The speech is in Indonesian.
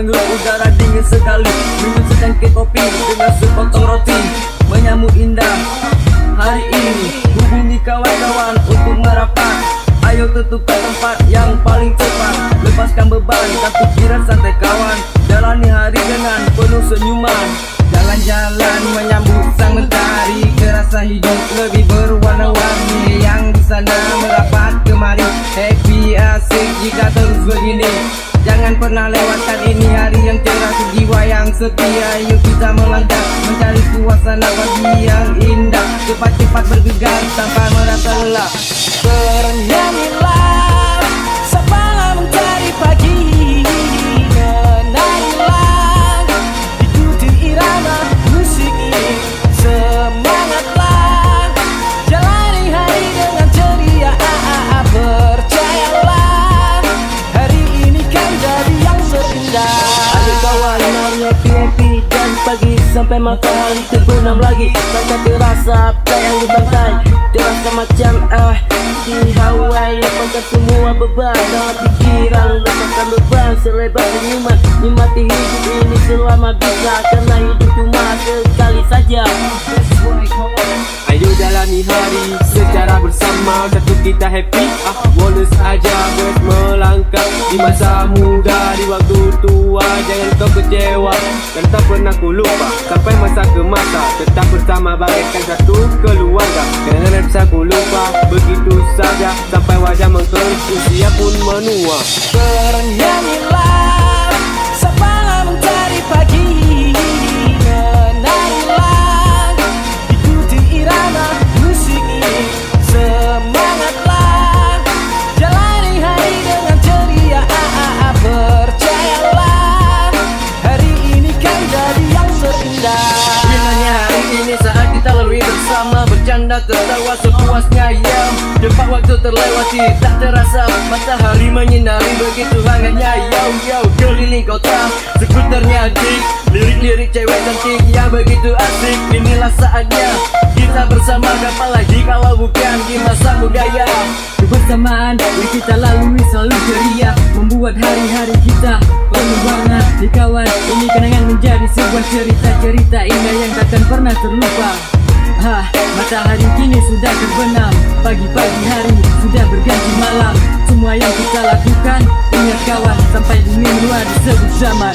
menghirup udara dingin sekali, minum secangkir kopi dengan sepotong roti, menyambut indah hari ini. Hubungi kawan-kawan untuk merapat, ayo tentukan tempat yang paling tepat. Lepaskan beban dan pikiran santai kawan, jalani hari dengan penuh senyuman. Jalan-jalan menyambut sang mentari, kerasa hidup lebih berwarna-warni. Yang di sana merapat kemari, happy asik jika terus begini. Jangan pernah lewatkan ini hari yang cerah, jiwa yang setia. Yuk kita melangkah mencari suasana pagi yang indah, cepat-cepat bergegas tanpa merasa lelah. Bernyanyilah sampai mentari pagi, menarilah ikuti irama musik ini. Semangatlah jalani hari dengan ceria, percayalah hari ini kan jadi yang terindah. Ayo kawan mari happy dan pagi sampai matahari terbenam lagi. Rasa terasa yang di pantai, terasa macam di Hawaii. Lepaskan semua beban dalam pikiran, lepaskan beban selebar senyuman. Nikmati hidup ini selama bisa, karena hidup cuma sekali saja. Ayo jalani hari secara bersama, satu kita happy, bonus aja buat melangkah. Di masa muda, di waktu tua, jangan kau kecewa dan tak pernah ku lupa. Sampai masa ke masa, tetap bersama bagaikan satu keluarga. Jangan bisa ku lupa begitu saja, sampai wajah mengkerut, usia pun menua. Bernyanyilah sampai mentari pagi, menarilah ikuti irama musik ini. Semangatlah jalani hari dengan ceria, percayalah hari ini kan jadi yang terindah. Indahnya hari ini saat kita lalui bersama, bercanda tertawa sepuasnya ya. Cepat waktu terlewati tak terasa, matahari menyinari begitu hangatnya. Yo keliling kota, skuternya dik, lirik-lirik cewek cantik yang begitu asik. Inilah saatnya kita bersama, kapan lagi kalau bukan di masa muda ya. Kebersamaan yang kita lalui selalu ceria, membuat hari-hari kita penuh warna. Di kawan ini kenangan menjadi sebuah cerita-cerita indah yang takkan pernah terlupa. Matahari kini sudah terbenam, pagi-pagi hari sudah berganti malam. Semua yang kita lakukan, ingat kawan, sampai bumi menua disebut zaman.